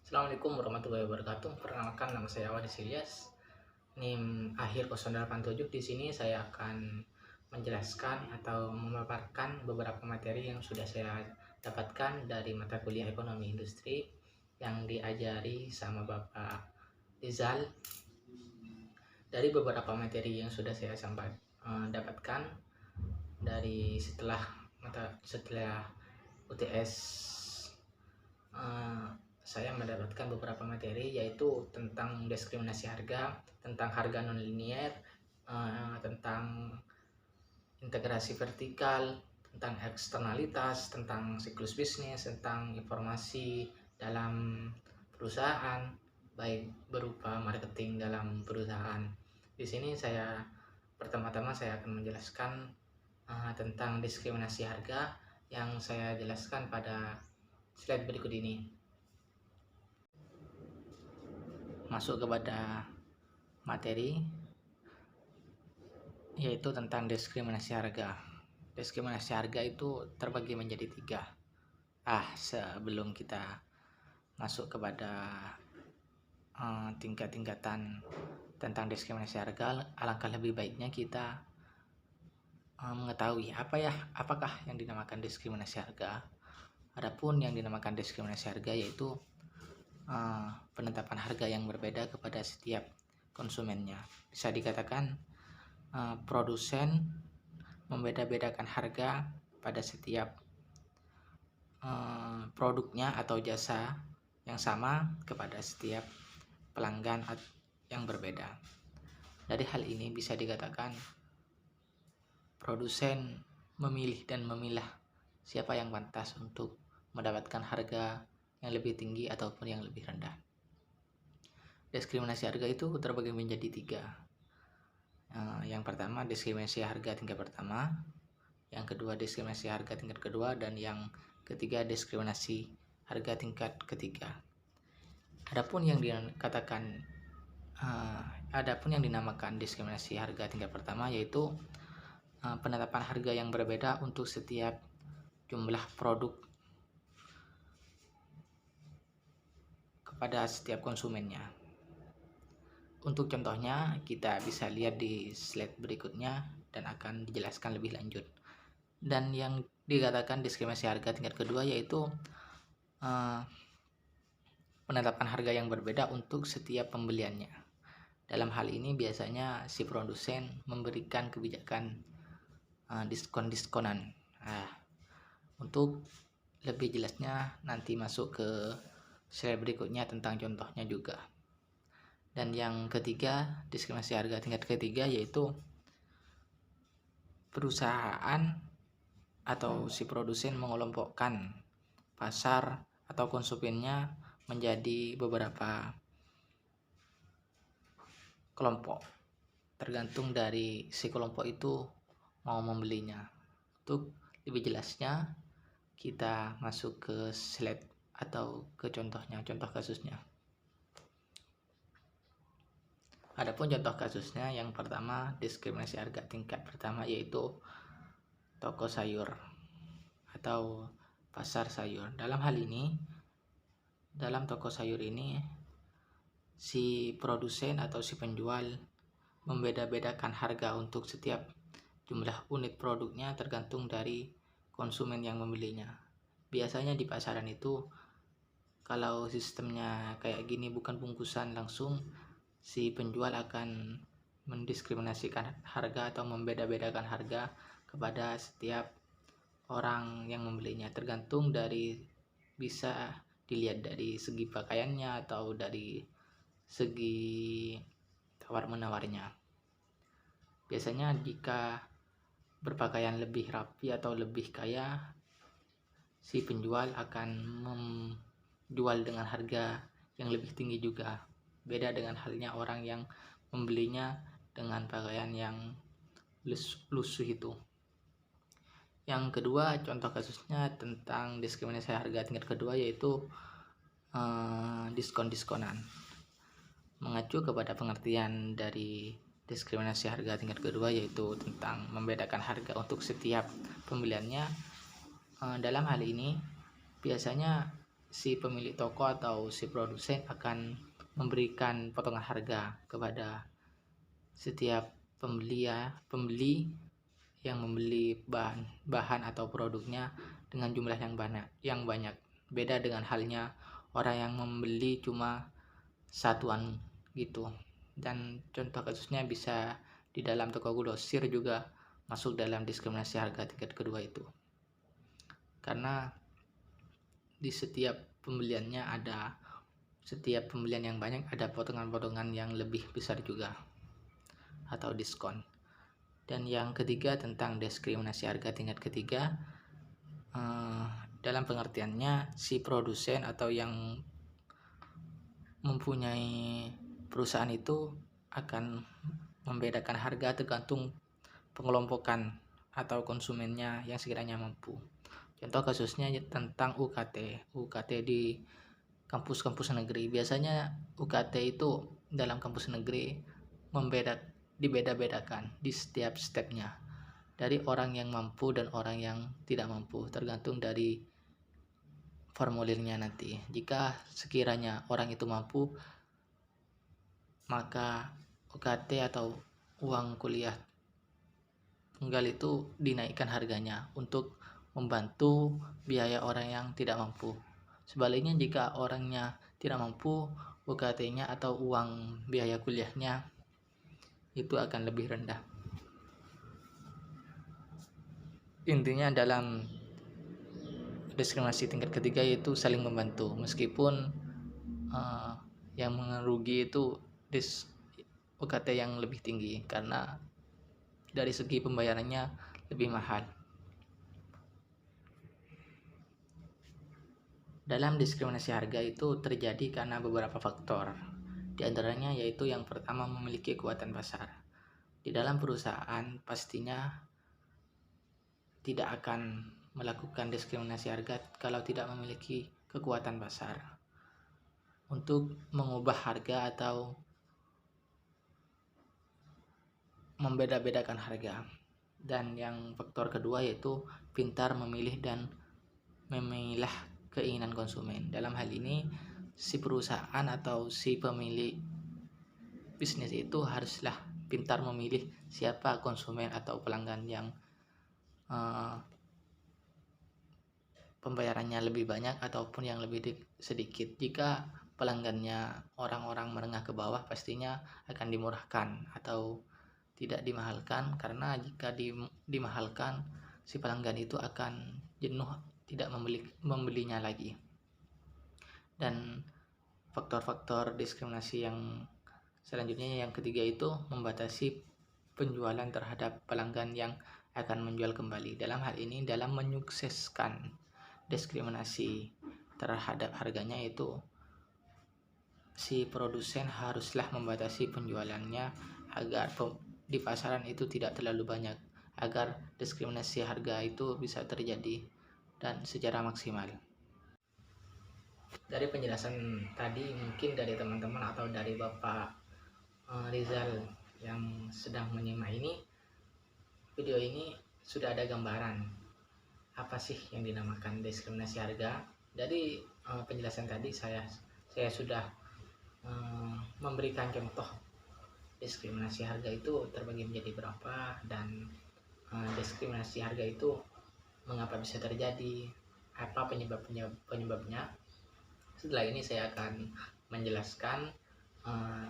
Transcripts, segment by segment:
Assalamualaikum warahmatullahi wabarakatuh. Perkenalkan, nama saya Wadis Ilyas, NIM akhir 087. Di sini saya akan menjelaskan atau memaparkan beberapa materi yang sudah saya dapatkan dari mata kuliah Ekonomi Industri yang diajari sama Bapak Rizal. Dari beberapa materi yang sudah saya dapatkan dari setelah UTS, saya mendapatkan beberapa materi, yaitu tentang diskriminasi harga, tentang harga non-linier, tentang integrasi vertikal, tentang eksternalitas, tentang siklus bisnis, tentang informasi dalam perusahaan, baik berupa marketing dalam perusahaan. Di sini pertama-tama saya akan menjelaskan tentang diskriminasi harga yang saya jelaskan pada slide berikut ini. Masuk kepada materi, yaitu tentang diskriminasi harga. Diskriminasi harga itu terbagi menjadi 3. Sebelum kita masuk kepada tingkat-tingkatan tentang diskriminasi harga, alangkah lebih baiknya kita mengetahui apakah yang dinamakan diskriminasi harga. Adapun yang dinamakan diskriminasi harga yaitu penetapan harga yang berbeda kepada setiap konsumennya. Bisa dikatakan produsen membeda-bedakan harga pada setiap produknya atau jasa yang sama kepada setiap pelanggan yang berbeda. Dari hal ini bisa dikatakan produsen memilih dan memilah siapa yang pantas untuk mendapatkan harga yang lebih tinggi ataupun yang lebih rendah. Diskriminasi harga itu terbagi menjadi 3. Yang pertama diskriminasi harga tingkat pertama, yang kedua diskriminasi harga tingkat kedua, dan yang ketiga diskriminasi harga tingkat ketiga. Adapun yang dinamakan diskriminasi harga tingkat pertama yaitu penetapan harga yang berbeda untuk setiap jumlah produk kepada setiap konsumennya. Untuk contohnya kita bisa lihat di slide berikutnya dan akan dijelaskan lebih lanjut. Dan yang dikatakan diskriminasi harga tingkat kedua yaitu penetapan harga yang berbeda untuk setiap pembeliannya. Dalam hal ini biasanya si produsen memberikan kebijakan diskon-diskonan. Untuk lebih jelasnya nanti masuk ke slide berikutnya tentang contohnya juga. Dan yang ketiga, diskriminasi harga tingkat ketiga yaitu perusahaan atau si produsen mengelompokkan pasar atau konsumennya menjadi beberapa kelompok, tergantung dari si kelompok itu mau membelinya. Untuk lebih jelasnya kita masuk ke slide atau ke contoh kasusnya. Adapun contoh kasusnya, yang pertama diskriminasi harga tingkat pertama yaitu toko sayur atau pasar sayur. Dalam hal ini, dalam toko sayur ini si produsen atau si penjual membeda-bedakan harga untuk setiap jumlah unit produknya tergantung dari konsumen yang membelinya. Biasanya di pasaran itu kalau sistemnya kayak gini, bukan bungkusan langsung, si penjual akan mendiskriminasikan harga atau membeda-bedakan harga kepada setiap orang yang membelinya, tergantung dari, bisa dilihat dari segi pakaiannya atau dari segi tawar-menawarnya. Biasanya jika berpakaian lebih rapi atau lebih kaya, si penjual akan menjual dengan harga yang lebih tinggi juga. Beda dengan halnya orang yang membelinya dengan pakaian yang lusuh itu. Yang kedua, contoh kasusnya tentang diskriminasi harga tingkat kedua yaitu diskon-diskonan. Mengacu kepada pengertian dari diskriminasi harga tingkat kedua yaitu tentang membedakan harga untuk setiap pembeliannya. Dalam hal ini biasanya si pemilik toko atau si produsen akan memberikan potongan harga kepada setiap pembeli yang membeli bahan atau produknya dengan jumlah yang banyak. Beda dengan halnya orang yang membeli cuma satuan gitu. Dan contoh kasusnya bisa di dalam toko grosir juga masuk dalam diskriminasi harga tingkat kedua itu. Karena di setiap pembelian yang banyak ada potongan-potongan yang lebih besar juga atau diskon. Dan yang ketiga tentang diskriminasi harga tingkat ketiga, dalam pengertiannya si produsen atau yang mempunyai perusahaan itu akan membedakan harga tergantung pengelompokan atau konsumennya yang sekiranya mampu. Contoh kasusnya tentang UKT di kampus-kampus negeri. Biasanya UKT itu dalam kampus negeri dibeda-bedakan di setiap stepnya, dari orang yang mampu dan orang yang tidak mampu, tergantung dari formulirnya nanti. Jika sekiranya orang itu mampu, maka UKT atau uang kuliah tunggal itu dinaikkan harganya untuk membantu biaya orang yang tidak mampu. Sebaliknya jika orangnya tidak mampu, UKT-nya atau uang biaya kuliahnya itu akan lebih rendah. Intinya dalam diskriminasi tingkat ketiga yaitu saling membantu, meskipun yang merugi itu UKT yang lebih tinggi karena dari segi pembayarannya lebih mahal. Dalam diskriminasi harga itu terjadi karena beberapa faktor. Di antaranya yaitu yang pertama, memiliki kekuatan pasar. Di dalam perusahaan pastinya tidak akan melakukan diskriminasi harga kalau tidak memiliki kekuatan pasar untuk mengubah harga atau membeda-bedakan harga. Dan yang faktor kedua yaitu pintar memilih dan memilah keinginan konsumen. Dalam hal ini si perusahaan atau si pemilik bisnis itu haruslah pintar memilih siapa konsumen atau pelanggan yang pembayarannya lebih banyak ataupun yang lebih sedikit. Jika pelanggannya orang-orang menengah ke bawah, pastinya akan dimurahkan atau tidak dimahalkan, karena jika dimahalkan si pelanggan itu akan jenuh, tidak membelinya lagi. Dan faktor-faktor diskriminasi yang selanjutnya yang ketiga itu membatasi penjualan terhadap pelanggan yang akan menjual kembali. Dalam hal ini, dalam menyukseskan diskriminasi terhadap harganya itu, si produsen haruslah membatasi penjualannya agar di pasaran itu tidak terlalu banyak, agar diskriminasi harga itu bisa terjadi dan secara maksimal. Dari penjelasan tadi, mungkin dari teman-teman atau dari Bapak Rizal yang sedang menyimak ini, video ini sudah ada gambaran apa sih yang dinamakan diskriminasi harga. Dari penjelasan tadi saya sudah memberikan contoh diskriminasi harga itu terbagi menjadi berapa, dan diskriminasi harga itu mengapa bisa terjadi, apa penyebabnya. Setelah ini saya akan menjelaskan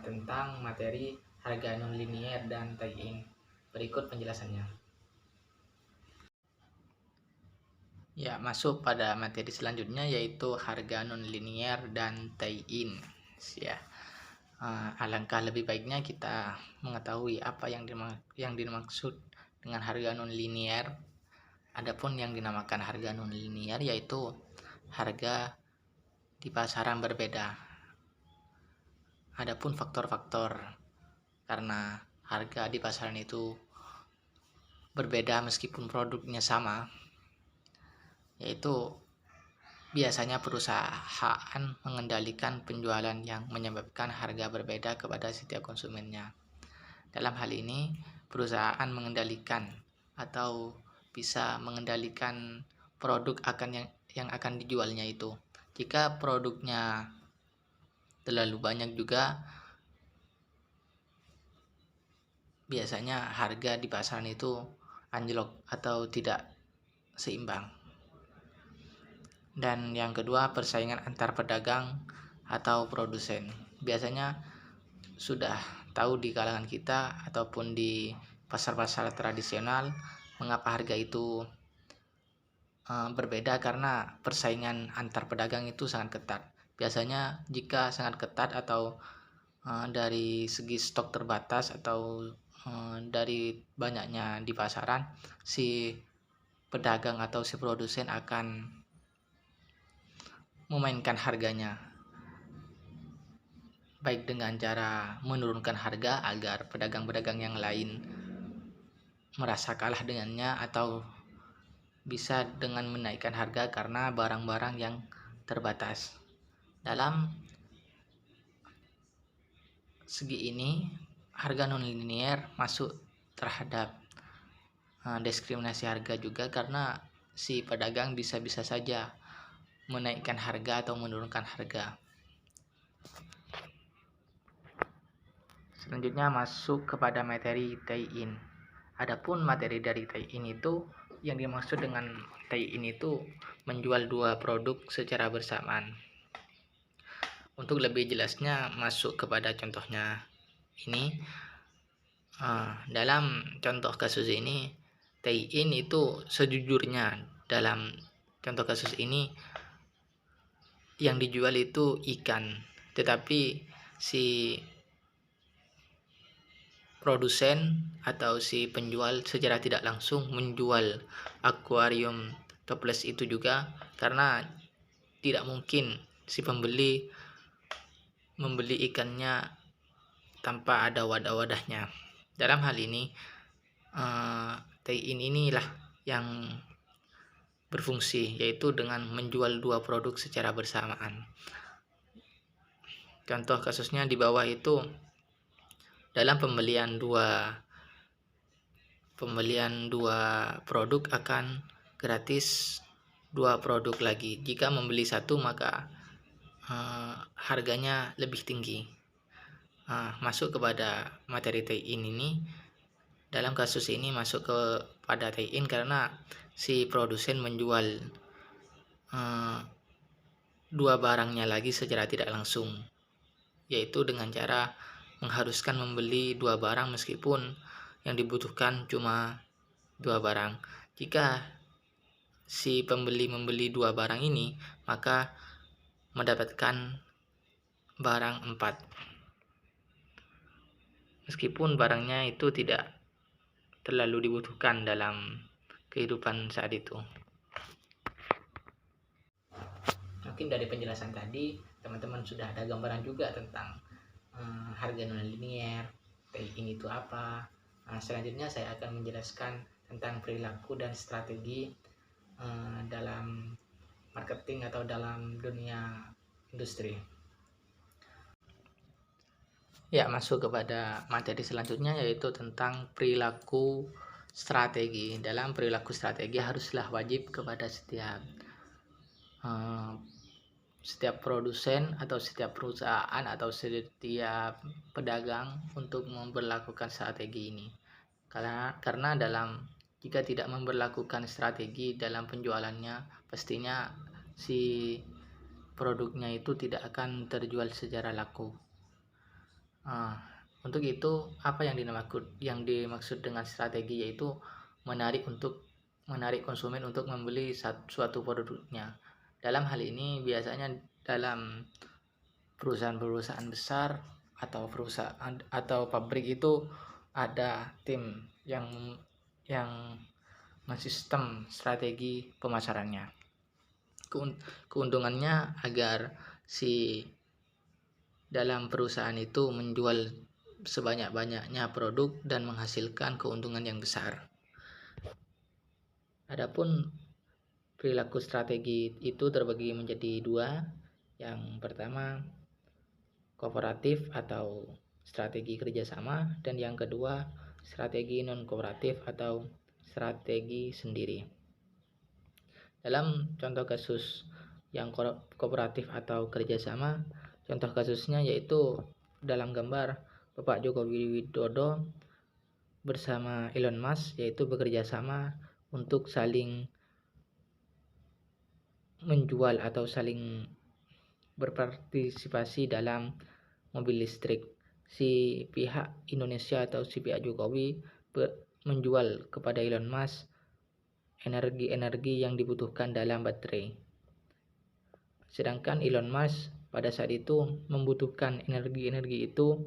tentang materi harga non-linier dan tie-in. Berikut penjelasannya. Ya, masuk pada materi selanjutnya yaitu harga non-linier dan tie-in. Ya, alangkah lebih baiknya kita mengetahui apa yang dimaksud dengan harga non-linier. Adapun yang dinamakan harga non-linier yaitu harga di pasaran berbeda. Adapun faktor-faktor karena harga di pasaran itu berbeda meskipun produknya sama, yaitu biasanya perusahaan mengendalikan penjualan yang menyebabkan harga berbeda kepada setiap konsumennya. Dalam hal ini, perusahaan mengendalikan atau bisa mengendalikan produk yang akan dijualnya itu. Jika produknya terlalu banyak juga, biasanya harga di pasaran itu anjlok atau tidak seimbang. Dan yang kedua, persaingan antar pedagang atau produsen. Biasanya sudah tahu di kalangan kita ataupun di pasar-pasar tradisional mengapa harga itu berbeda, karena persaingan antar pedagang itu sangat ketat. Biasanya jika sangat ketat atau dari segi stok terbatas atau dari banyaknya di pasaran, si pedagang atau si produsen akan memainkan harganya, baik dengan cara menurunkan harga agar pedagang-pedagang yang lain merasa kalah dengannya, atau bisa dengan menaikkan harga karena barang-barang yang terbatas. Dalam segi ini, harga non-linear masuk terhadap diskriminasi harga juga, karena si pedagang bisa-bisa saja menaikkan harga atau menurunkan harga. Selanjutnya masuk kepada materi tie-in. Adapun materi dari tie-in itu, yang dimaksud dengan tie-in itu menjual dua produk secara bersamaan. Untuk lebih jelasnya masuk kepada contohnya ini. Dalam contoh kasus ini, tie-in itu sejujurnya dalam contoh kasus ini yang dijual itu ikan, tetapi si produsen atau si penjual secara tidak langsung menjual akuarium toples itu juga, karena tidak mungkin si pembeli membeli ikannya tanpa ada wadah-wadahnya. Dalam hal ini tie-in inilah yang berfungsi, yaitu dengan menjual dua produk secara bersamaan. Contoh kasusnya di bawah itu, dalam pembelian dua produk akan gratis dua produk lagi. Jika membeli satu maka harganya lebih tinggi. Masuk kepada materi tie-in ini. Dalam kasus ini masuk kepada tie-in karena si produsen menjual dua barangnya lagi secara tidak langsung, yaitu dengan cara mengharuskan membeli dua barang meskipun yang dibutuhkan cuma dua barang. Jika si pembeli membeli dua barang ini, maka mendapatkan barang 4, meskipun barangnya itu tidak terlalu dibutuhkan dalam kehidupan saat itu. Mungkin dari penjelasan tadi teman-teman sudah ada gambaran juga tentang harga non-linear, tie-in itu apa. Selanjutnya saya akan menjelaskan tentang perilaku dan strategi dalam marketing atau dalam dunia industri. Ya, masuk kepada materi selanjutnya, yaitu tentang perilaku strategi. Dalam perilaku strategi haruslah wajib kepada setiap produsen atau setiap perusahaan atau setiap pedagang untuk memberlakukan strategi ini. Karena jika tidak memberlakukan strategi dalam penjualannya, pastinya si produknya itu tidak akan terjual secara laku. Untuk itu, apa yang dimaksud dengan strategi, yaitu menarik konsumen untuk membeli suatu produknya. Dalam hal ini biasanya dalam perusahaan-perusahaan besar atau pabrik itu ada tim yang mensistem strategi pemasarannya. Keuntungannya agar si dalam perusahaan itu menjual sebanyak-banyaknya produk dan menghasilkan keuntungan yang besar. Adapun perilaku strategi itu terbagi menjadi dua. Yang pertama, kooperatif atau strategi kerjasama, dan yang kedua, strategi non-kooperatif atau strategi sendiri. Dalam contoh kasus yang kooperatif atau kerjasama. Contoh kasusnya yaitu dalam gambar Bapak Joko Widodo bersama Elon Musk, yaitu bekerja sama untuk saling menjual atau saling berpartisipasi dalam mobil listrik. Si pihak Indonesia atau si pihak Jokowi menjual kepada Elon Musk energi-energi yang dibutuhkan dalam baterai. Sedangkan Elon Musk pada saat itu membutuhkan energi-energi itu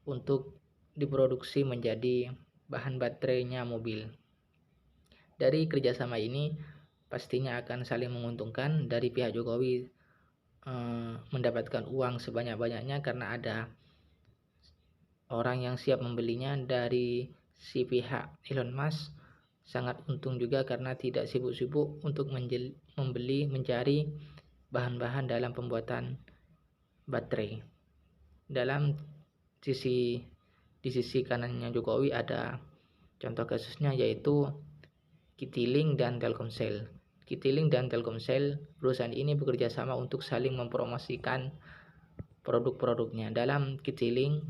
untuk diproduksi menjadi bahan baterainya mobil. Dari kerjasama ini pastinya akan saling menguntungkan. Dari pihak Jokowi mendapatkan uang sebanyak-banyaknya karena ada orang yang siap membelinya. Dari si pihak Elon Musk sangat untung juga karena tidak sibuk-sibuk untuk mencari bahan-bahan dalam pembuatan baterai. Di sisi kanannya Jokowi ada contoh kasusnya yaitu Citylink dan Telkomsel. Citylink dan Telkomsel, perusahaan ini bekerja sama untuk saling mempromosikan produk-produknya. Dalam Citylink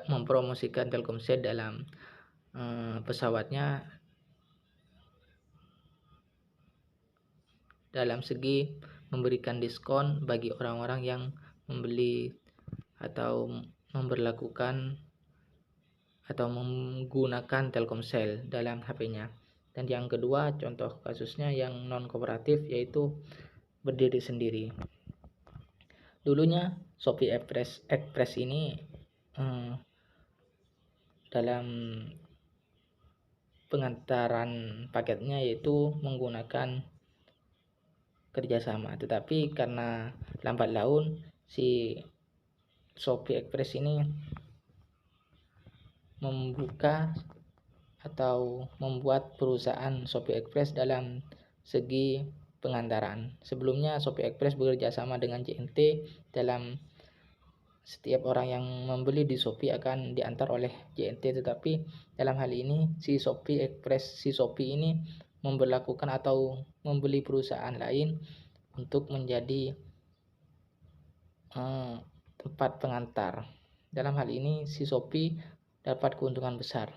mempromosikan Telkomsel dalam pesawatnya dalam segi memberikan diskon bagi orang-orang yang membeli atau memberlakukan atau menggunakan Telkomsel dalam HP-nya. Dan yang kedua, contoh kasusnya yang non kooperatif yaitu berdiri sendiri. Dulunya Shopee Express ini dalam pengantaran paketnya yaitu menggunakan kerjasama, tetapi karena lambat laun si Shopee Express ini membuka atau membuat perusahaan Shopee Express dalam segi pengantaran. Sebelumnya Shopee Express bekerja sama dengan JNT. Dalam setiap orang yang membeli di Shopee akan diantar oleh JNT, tetapi dalam hal ini si Shopee ini memberlakukan atau membeli perusahaan lain untuk menjadi tempat pengantar. Dalam hal ini si Shopee dapat keuntungan besar.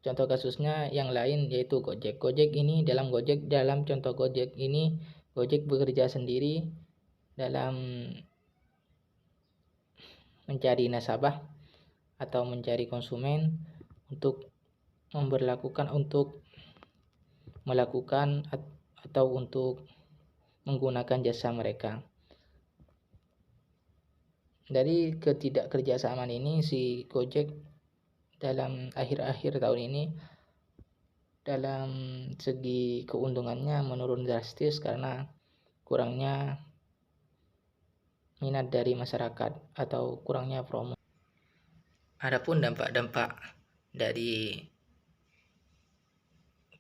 Contoh kasusnya yang lain yaitu Gojek. Dalam contoh Gojek ini, Gojek bekerja sendiri dalam mencari nasabah atau mencari konsumen untuk melakukan atau untuk menggunakan jasa mereka. Dari ketidakkerjasaaman ini, si Gojek dalam akhir-akhir tahun ini dalam segi keuntungannya menurun drastis karena kurangnya minat dari masyarakat atau kurangnya promo. Adapun dampak-dampak dari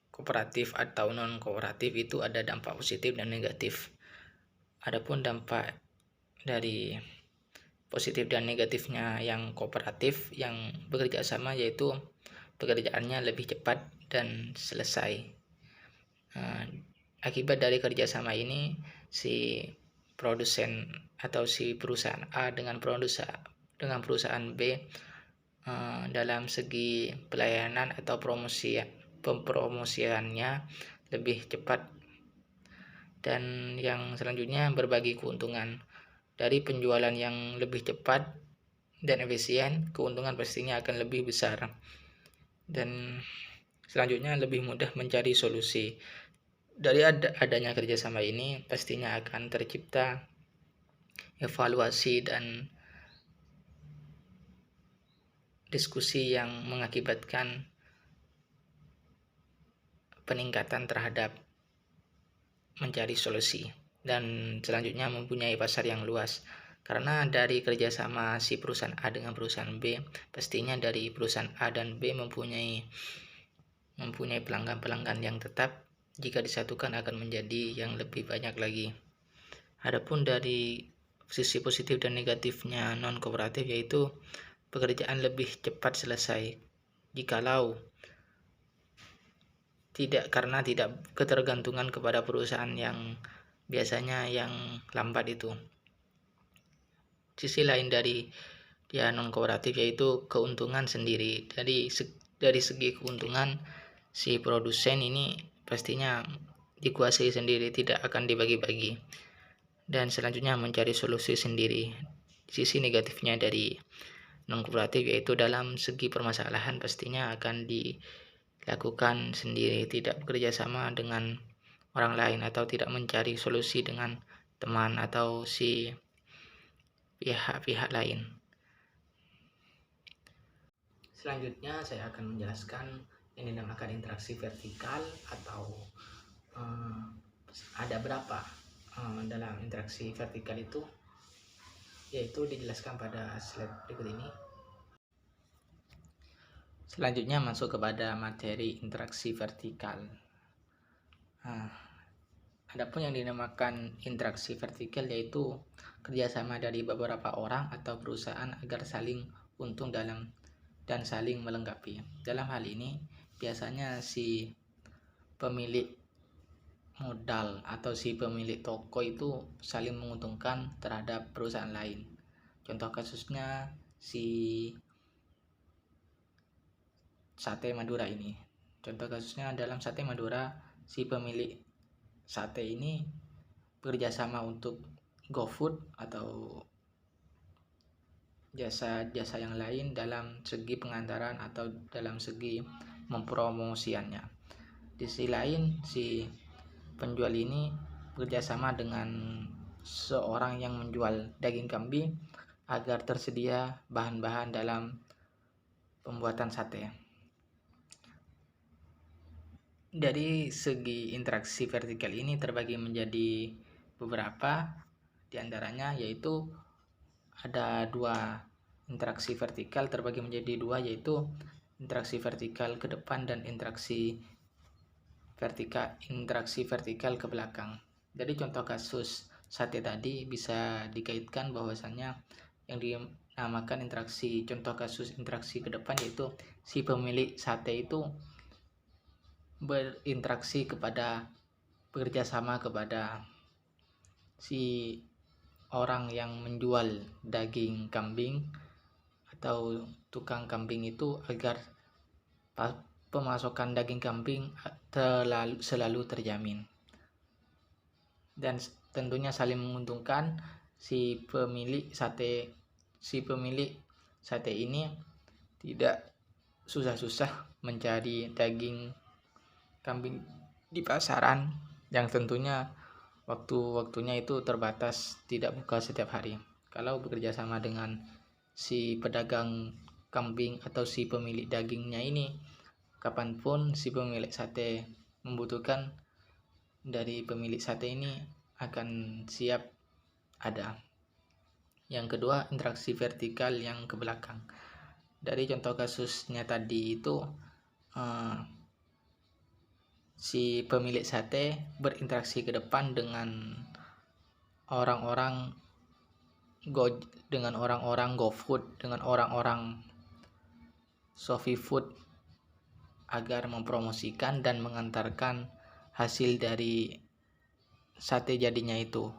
kooperatif atau non kooperatif itu ada dampak positif dan negatif. Adapun dampak dari positif dan negatifnya yang kooperatif yang bekerja sama yaitu pekerjaannya lebih cepat dan selesai. Akibat dari kerjasama ini, si produsen atau si perusahaan A dengan perusahaan B dalam segi pelayanan atau pempromosiannya lebih cepat, dan yang selanjutnya berbagi keuntungan. Dari penjualan yang lebih cepat dan efisien, keuntungan pastinya akan lebih besar. Dan selanjutnya lebih mudah mencari solusi. Dari adanya kerjasama ini pastinya akan tercipta evaluasi dan diskusi yang mengakibatkan peningkatan terhadap mencari solusi. Dan selanjutnya mempunyai pasar yang luas. Karena dari kerjasama si perusahaan A dengan perusahaan B, pastinya dari perusahaan A dan B mempunyai pelanggan-pelanggan yang tetap. Jika disatukan akan menjadi yang lebih banyak lagi. Adapun dari sisi positif dan negatifnya non kooperatif yaitu pekerjaan lebih cepat selesai. Jikalau karena tidak ketergantungan kepada perusahaan yang biasanya yang lambat itu. Sisi lain dari dia non kooperatif yaitu keuntungan sendiri. Dari segi keuntungan, si produsen ini pastinya dikuasai sendiri, tidak akan dibagi-bagi. Dan selanjutnya mencari solusi sendiri. Sisi negatifnya dari non kooperatif yaitu dalam segi permasalahan pastinya akan dilakukan sendiri, tidak bekerja sama dengan orang lain atau tidak mencari solusi dengan teman atau si pihak-pihak lain. Selanjutnya saya akan menjelaskan yang dinamakan interaksi vertikal atau ada berapa dalam interaksi vertikal itu, yaitu dijelaskan pada slide berikut ini. Selanjutnya masuk kepada materi interaksi vertikal. Adapun yang dinamakan interaksi vertikal yaitu kerjasama dari beberapa orang atau perusahaan agar saling untung dan saling melengkapi. Dalam hal ini biasanya si pemilik modal atau si pemilik toko itu saling menguntungkan terhadap perusahaan lain. Contoh kasusnya si sate Madura ini. Contoh kasusnya dalam sate Madura, si pemilik sate ini bekerjasama untuk GoFood atau jasa-jasa yang lain dalam segi pengantaran atau dalam segi mempromosiannya. Di sisi lain, si penjual ini bekerjasama dengan seorang yang menjual daging kambing agar tersedia bahan-bahan dalam pembuatan sate. Dari segi interaksi vertikal ini terbagi menjadi beberapa, diantaranya yaitu ada dua interaksi vertikal terbagi menjadi dua, yaitu interaksi vertikal ke depan dan interaksi vertikal ke belakang. Jadi contoh kasus sate tadi bisa dikaitkan bahwasannya yang dinamakan contoh kasus interaksi ke depan yaitu si pemilik sate itu bekerja sama kepada si orang yang menjual daging kambing atau tukang kambing itu agar pemasokan daging kambing selalu terjamin, dan tentunya saling menguntungkan. Si pemilik sate ini tidak susah-susah mencari daging kambing di pasaran yang tentunya waktunya itu terbatas, tidak buka setiap hari. Kalau bekerja sama dengan si pedagang kambing atau si pemilik dagingnya ini, kapanpun si pemilik sate membutuhkan, dari pemilik sate ini akan siap ada. Yang kedua, interaksi vertikal yang ke belakang. Dari contoh kasusnya tadi itu si pemilik sate berinteraksi ke depan dengan orang-orang GoFood, dengan orang-orang ShopeeFood agar mempromosikan dan mengantarkan hasil dari sate jadinya itu,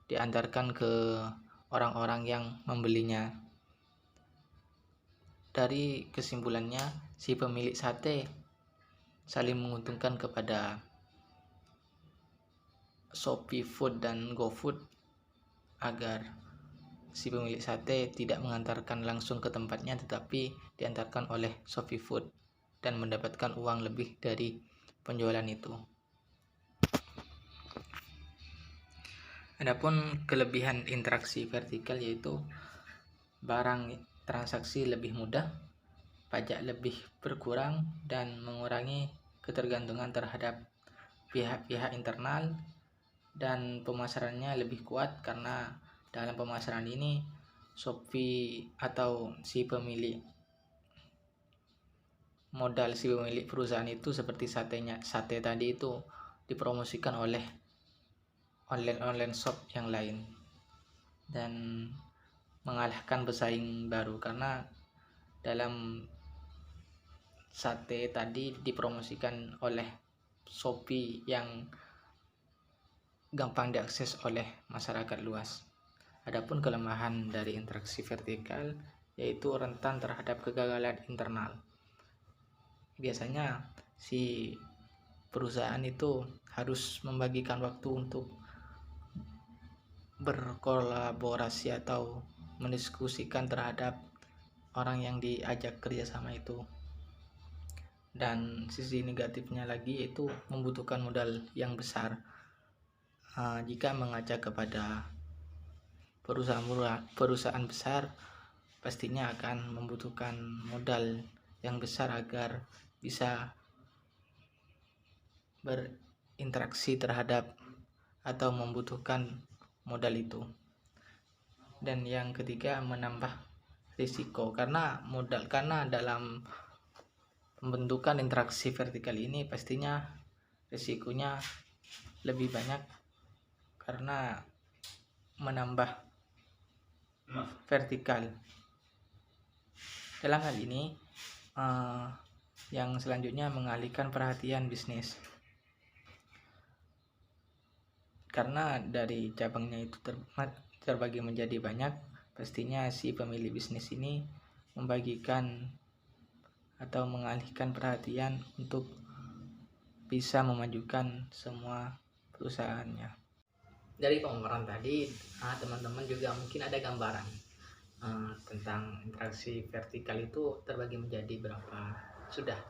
diantarkan ke orang-orang yang membelinya. Dari kesimpulannya, si pemilik sate saling menguntungkan kepada ShopeeFood dan GoFood agar si pemilik sate tidak mengantarkan langsung ke tempatnya tetapi diantarkan oleh ShopeeFood dan mendapatkan uang lebih dari penjualan itu. Adapun kelebihan interaksi vertikal yaitu barang transaksi lebih mudah, pajak lebih berkurang, dan mengurangi ketergantungan terhadap pihak-pihak internal, dan pemasarannya lebih kuat karena dalam pemasaran ini Shopee atau si pemilik perusahaan itu seperti sate tadi itu dipromosikan oleh online shop yang lain dan mengalahkan pesaing baru, karena dalam sate tadi dipromosikan oleh Shopee yang gampang diakses oleh masyarakat luas. Adapun kelemahan dari interaksi vertikal yaitu rentan terhadap kegagalan internal. Biasanya si perusahaan itu harus membagikan waktu untuk berkolaborasi atau mendiskusikan terhadap orang yang diajak kerjasama itu. Dan sisi negatifnya lagi yaitu membutuhkan modal yang besar. Jika mengajak kepada perusahaan besar, pastinya akan membutuhkan modal yang besar agar bisa berinteraksi terhadap atau membutuhkan modal itu. Dan yang ketiga, menambah risiko karena dalam pembentukan interaksi vertikal ini pastinya risikonya lebih banyak karena menambah vertikal. Dalam hal ini yang selanjutnya mengalihkan perhatian bisnis, karena dari cabangnya itu terbagi menjadi banyak, pastinya si pemilik bisnis ini membagikan atau mengalihkan perhatian untuk bisa memajukan semua perusahaannya. Dari pemaparan tadi, teman-teman juga mungkin ada gambaran tentang interaksi vertikal itu terbagi menjadi berapa. Sudah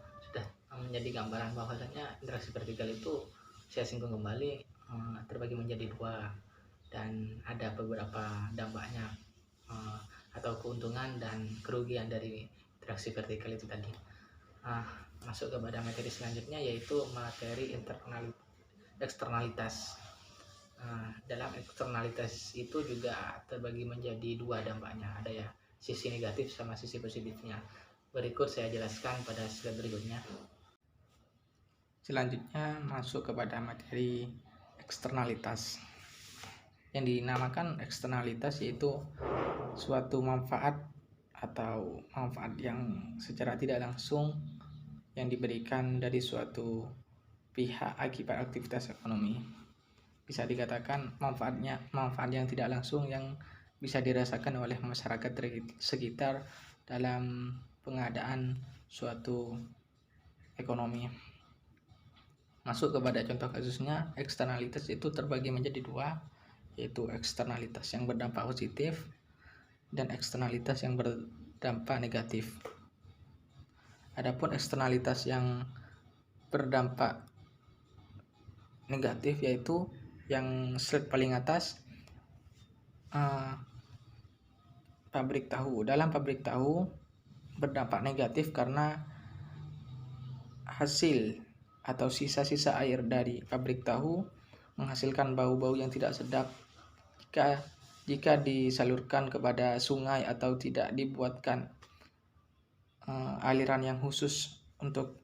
menjadi gambaran bahwasanya interaksi vertikal itu saya singgung kembali terbagi menjadi dua, dan ada beberapa dampaknya atau keuntungan dan kerugian dari interaksi vertikal itu tadi. Masuk kepada materi selanjutnya yaitu materi eksternalitas. Dalam eksternalitas itu juga terbagi menjadi dua dampaknya, ada ya sisi negatif sama sisi positifnya. Berikut saya jelaskan pada slide berikutnya. Selanjutnya masuk kepada materi eksternalitas. Yang dinamakan eksternalitas yaitu suatu manfaat atau manfaat yang secara tidak langsung yang diberikan dari suatu pihak akibat aktivitas ekonomi. Bisa dikatakan manfaat yang tidak langsung yang bisa dirasakan oleh masyarakat sekitar dalam pengadaan suatu ekonomi. Masuk kepada contoh kasusnya, eksternalitas itu terbagi menjadi dua, yaitu eksternalitas yang berdampak positif dan eksternalitas yang berdampak negatif. Adapun eksternalitas yang berdampak negatif yaitu yang slide paling atas, pabrik tahu. Dalam pabrik tahu berdampak negatif karena hasil atau sisa-sisa air dari pabrik tahu menghasilkan bau-bau yang tidak sedap jika disalurkan kepada sungai atau tidak dibuatkan aliran yang khusus untuk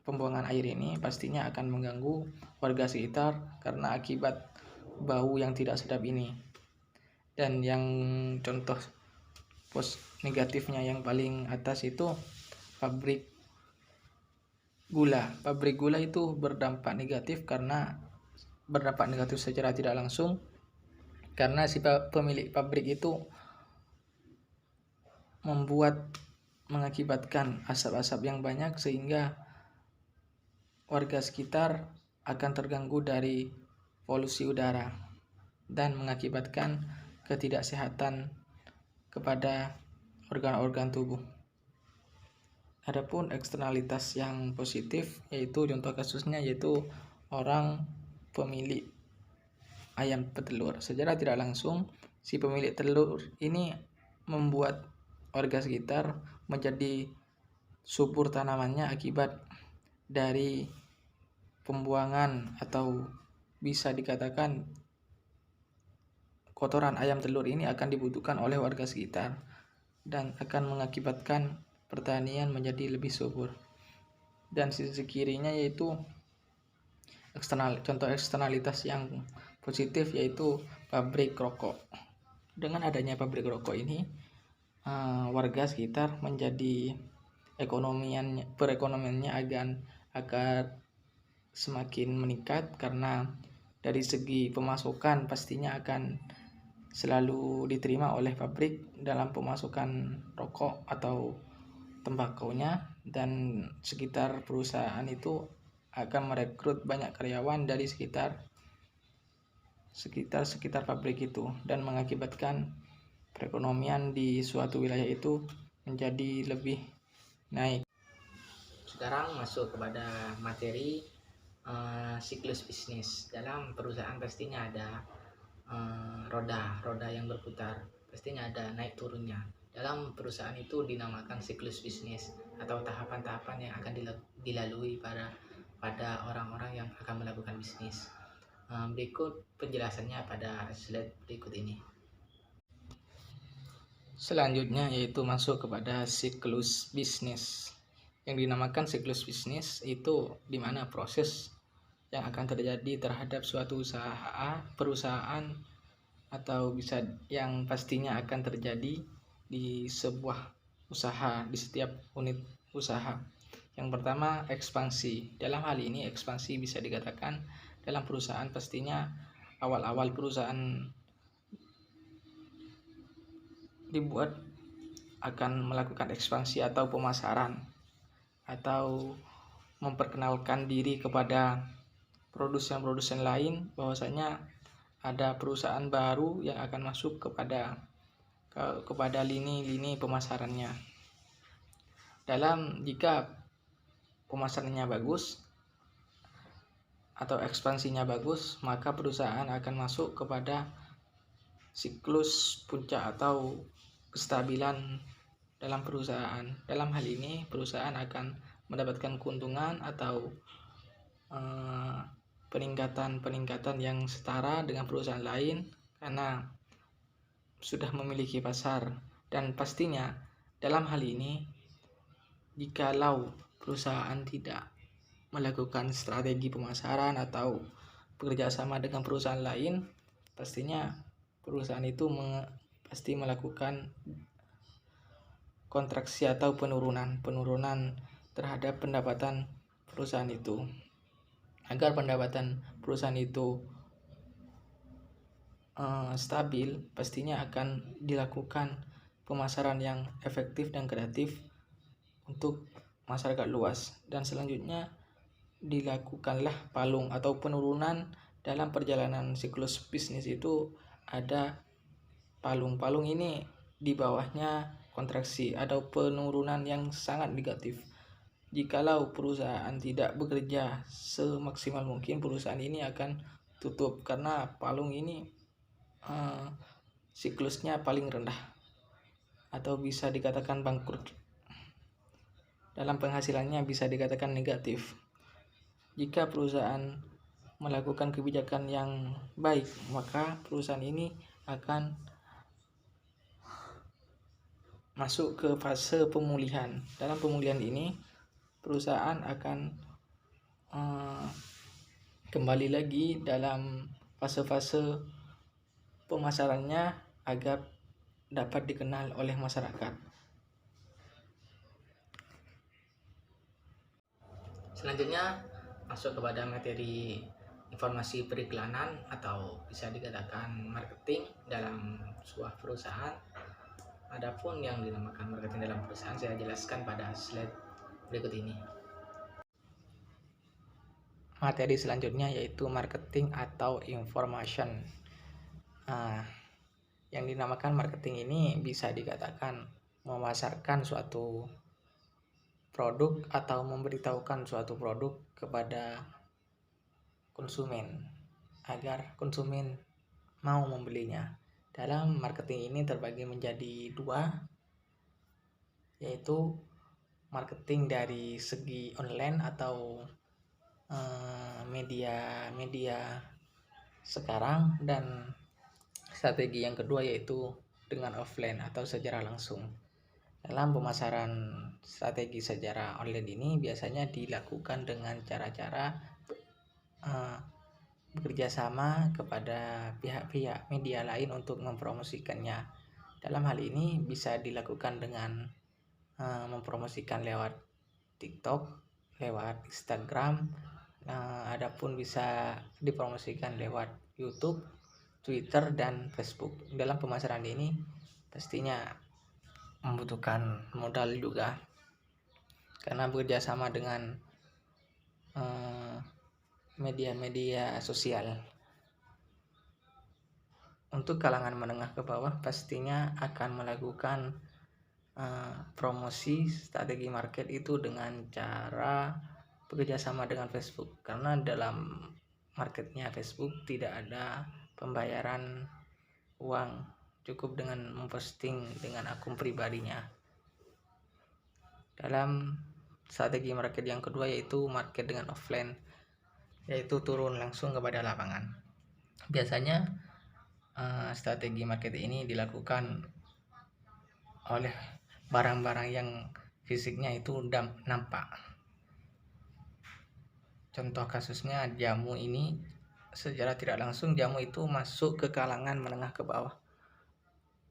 pembuangan air ini, pastinya akan mengganggu warga sekitar karena akibat bau yang tidak sedap ini. Dan yang contoh negatifnya yang paling atas itu pabrik gula. Pabrik gula itu berdampak negatif secara tidak langsung karena si pemilik pabrik itu mengakibatkan asap-asap yang banyak sehingga warga sekitar akan terganggu dari polusi udara dan mengakibatkan ketidaksehatan kepada organ-organ tubuh. Adapun eksternalitas yang positif yaitu contoh kasusnya yaitu orang pemilik ayam petelur. Secara tidak langsung si pemilik telur ini membuat warga sekitar menjadi subur tanamannya akibat dari pembuangan atau bisa dikatakan kotoran ayam telur ini akan dibutuhkan oleh warga sekitar dan akan mengakibatkan pertanian menjadi lebih subur. Dan sisi kirinya yaitu contoh eksternalitas yang positif yaitu pabrik rokok. Dengan adanya pabrik rokok ini warga sekitar menjadi perekonomiannya agar semakin meningkat karena dari segi pemasukan pastinya akan selalu diterima oleh pabrik dalam pemasukan rokok atau tembakaunya, dan sekitar perusahaan itu akan merekrut banyak karyawan dari sekitar pabrik itu dan mengakibatkan perekonomian di suatu wilayah itu menjadi lebih naik. Sekarang masuk kepada materi siklus bisnis. Dalam perusahaan pastinya ada roda yang berputar, pastinya ada naik turunnya. Dalam perusahaan itu dinamakan siklus bisnis atau tahapan-tahapan yang akan dilalui pada orang-orang yang akan melakukan bisnis. Berikut penjelasannya pada slide berikut ini. Selanjutnya yaitu masuk kepada siklus bisnis. Yang dinamakan siklus bisnis itu di mana proses yang akan terjadi terhadap suatu perusahaan atau bisa yang pastinya akan terjadi di sebuah usaha, di setiap unit usaha. Yang pertama, ekspansi. Dalam hal ini ekspansi bisa dikatakan dalam perusahaan pastinya awal-awal perusahaan dibuat akan melakukan ekspansi atau pemasaran atau memperkenalkan diri kepada produsen-produsen lain bahwasanya ada perusahaan baru yang akan masuk kepada lini pemasarannya. Jika pemasarannya bagus atau ekspansinya bagus, maka perusahaan akan masuk kepada siklus puncak atau kestabilan dalam perusahaan. Dalam hal ini perusahaan akan mendapatkan keuntungan atau peningkatan yang setara dengan perusahaan lain karena sudah memiliki pasar. Dan pastinya dalam hal ini jikalau perusahaan tidak melakukan strategi pemasaran atau bekerja sama dengan perusahaan lain, pastinya perusahaan itu pasti melakukan kontraksi atau penurunan terhadap pendapatan perusahaan itu. Agar pendapatan perusahaan itu stabil, pastinya akan dilakukan pemasaran yang efektif dan kreatif untuk masyarakat luas, dan selanjutnya dilakukanlah palung atau penurunan. Dalam perjalanan siklus bisnis itu ada palung ini di bawahnya kontraksi atau penurunan yang sangat negatif. Jikalau perusahaan tidak bekerja semaksimal mungkin, perusahaan ini akan tutup karena palung ini siklusnya paling rendah atau bisa dikatakan bangkrut. Dalam penghasilannya bisa dikatakan negatif. Jika perusahaan melakukan kebijakan yang baik, maka perusahaan ini akan masuk ke fase pemulihan. Dalam pemulihan ini perusahaan akan kembali lagi dalam fase-fase pemasarannya agar dapat dikenal oleh masyarakat. Selanjutnya masuk kepada materi informasi periklanan atau bisa dikatakan marketing dalam sebuah perusahaan. Adapun yang dinamakan marketing dalam perusahaan saya jelaskan pada slide berikut ini. Materi selanjutnya yaitu marketing atau information. Yang dinamakan marketing ini bisa dikatakan memasarkan suatu produk atau memberitahukan suatu produk kepada konsumen agar konsumen mau membelinya. Dalam marketing ini terbagi menjadi dua, yaitu marketing dari segi online atau media sekarang, dan strategi yang kedua yaitu dengan offline atau secara langsung. Dalam pemasaran strategi secara online ini biasanya dilakukan dengan cara-cara bekerja sama kepada pihak-pihak media lain untuk mempromosikannya. Dalam hal ini bisa dilakukan dengan mempromosikan lewat TikTok, lewat Instagram, Nah, adapun bisa dipromosikan lewat YouTube, Twitter, dan Facebook. Dalam pemasaran ini pastinya membutuhkan modal juga, karena bekerja sama dengan media-media sosial. Untuk kalangan menengah ke bawah pastinya akan melakukan promosi strategi market itu dengan cara bekerja sama dengan Facebook, karena dalam marketnya Facebook tidak ada pembayaran uang, cukup dengan memposting dengan akun pribadinya. Dalam strategi market yang kedua yaitu market dengan offline, yaitu turun langsung kepada lapangan. Biasanya strategi market ini dilakukan oleh barang-barang yang fisiknya itu nampak. Contoh kasusnya jamu ini, secara tidak langsung jamu itu masuk ke kalangan menengah ke bawah.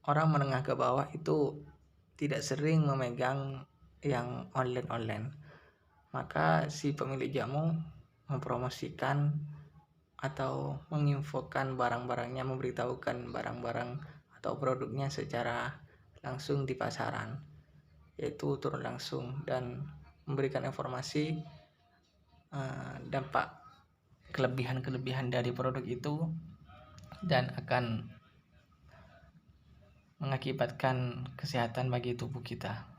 Orang menengah ke bawah itu tidak sering memegang yang online, maka si pemilik jamu mempromosikan atau menginfokan barang-barangnya, memberitahukan barang-barang atau produknya secara langsung di pasaran, yaitu turun langsung dan memberikan informasi dampak kelebihan-kelebihan dari produk itu, dan akan mengakibatkan kesehatan bagi tubuh kita.